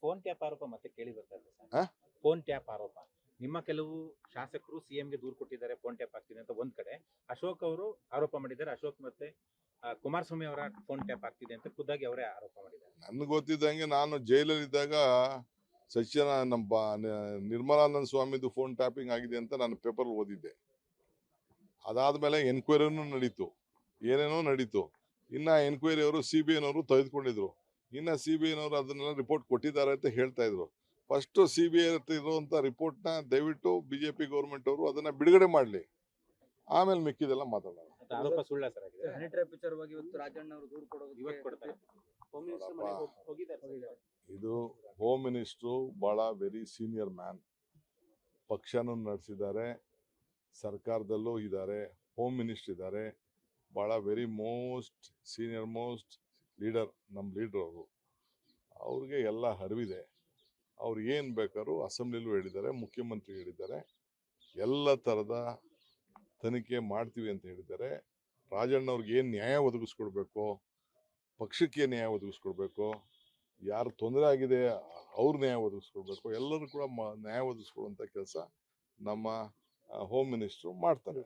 Phone tap ಆರೋಪ ಮತ್ತೆ ಕೇಳಿ ಬರ್ತಾ ಇದೆ ಆ? ಸರ್. ಫೋನ್ ಟ್ಯಾಪ್ ಆರೋಪ ನಿಮ್ಮ ಕೆಲವು ಶಾಸಕರು ಸಿಎಂಗೆ ದೂರು ಕೊಟ್ಟಿದ್ದಾರೆ, ಫೋನ್ ಟ್ಯಾಪ್ ಆಗ್ತಿದೆ ಅಂತ ಒಂದ್ ಕಡೆ. ಅಶೋಕ್ ಅವರು ಆರೋಪ ಮಾಡಿದ್ದಾರೆ. ಅಶೋಕ್ ಮತ್ತೆ ಕುಮಾರಸ್ವಾಮಿ ಅವರ ಫೋನ್ ಟ್ಯಾಪ್ ಆಗ್ತಿದೆ ಅಂತ ಖುದ್ದಾಗಿ ಅವರೇ ಆರೋಪ ಮಾಡಿದ್ದಾರೆ. ನನ್ಗೆ ಗೊತ್ತಿದ್ದಂಗೆ ನಾನು ಜೈಲಲ್ಲಿದ್ದಾಗ ನಮ್ಮ ನಿರ್ಮಲಾನಂದ ಸ್ವಾಮಿದು ಫೋನ್ ಟ್ಯಾಪಿಂಗ್ ಆಗಿದೆ ಅಂತ ನಾನು ಪೇಪರ್ ಓದಿದ್ದೆ. ಅದಾದ್ಮೇಲೆ ಎನ್ಕ್ವೈರಿನೂ ನಡೀತು, ಏನೇನೋ ನಡೀತು. ಇನ್ನ ಎನ್ಕ್ವೈರಿ ಅವರು CBI ತೆಗೆದುಕೊಂಡಿದ್ರು. ಇನ್ನ CBI ಅದನ್ನೆಲ್ಲ ರಿಪೋರ್ಟ್ ಕೊಟ್ಟಿದ್ದಾರೆ ಅಂತ ಹೇಳ್ತಾ ಇದ್ರು. ಫಸ್ಟ್ CBI ಇರುವಂತ ರಿಪೋರ್ಟ್ ನ ದಯವಿಟ್ಟು ಬಿಜೆಪಿ ಗೌರ್ಮೆಂಟ್ ಅವರು ಅದನ್ನ ಬಿಡುಗಡೆ ಮಾಡ್ಲಿ, ಆಮೇಲೆ ಮಿಕ್ಕಿದೆಲ್ಲ ಮಾತಾಡೋಣ. ಆರೋಪ ಸುಳ್ಳ ಸರ್ ಆಗಿದೆ. ಹನಿ ಟ್ರ್ಯಾಪ್ ವಿಚಾರವಾಗಿ ಇವತ್ತು ರಾಜಣ್ಣ ಅವರು ದೂರು ಕೊಡೋದು ಇವತ್ತು ಕೊಡ್ತಾರೆ. ಇದು ಹೋಮ್ ಮಿನಿಸ್ಟ್ರು ಬಹಳ ವೆರಿ ಸೀನಿಯರ್ ಮ್ಯಾನ್, ಪಕ್ಷನೂ ನಡೆಸಿದ್ದಾರೆ, ಸರ್ಕಾರದಲ್ಲೂ ಇದ್ದಾರೆ, ಹೋಮ್ ಮಿನಿಸ್ಟರ್ ಇದ್ದಾರೆ, ಬಹಳ very most senior most leader, ನಮ್ಮ ಲೀಡರ್ ಅವರು. ಅವ್ರಿಗೆ ಎಲ್ಲ ಅರಿವಿದೆ. ಅವ್ರು ಏನು ಬೇಕಾದ್ರೂ ಅಸೆಂಬ್ಲಿಲೂ ಹೇಳಿದ್ದಾರೆ, ಮುಖ್ಯಮಂತ್ರಿ ಹೇಳಿದ್ದಾರೆ, ಎಲ್ಲ ಥರದ ತನಿಖೆ ಮಾಡ್ತೀವಿ ಅಂತ ಹೇಳಿದ್ದಾರೆ. ರಾಜಣ್ಣವ್ರಿಗೆ ಏನು ನ್ಯಾಯ ಒದಗಿಸ್ಕೊಡ್ಬೇಕು, ಪಕ್ಷಕ್ಕೆ ನ್ಯಾಯ ಒದಗಿಸ್ಕೊಡ್ಬೇಕು, ಯಾರು ತೊಂದರೆ ಆಗಿದೆ ಅವ್ರು ನ್ಯಾಯ ಒದಗಿಸ್ಕೊಡ್ಬೇಕು, ಎಲ್ಲರೂ ಕೂಡ ನ್ಯಾಯ ಒದಗಿಸ್ಕೊಡುವಂಥ ಕೆಲಸ ನಮ್ಮ ಹೋಮ್ ಮಿನಿಸ್ಟ್ರು ಮಾಡ್ತಾರೆ.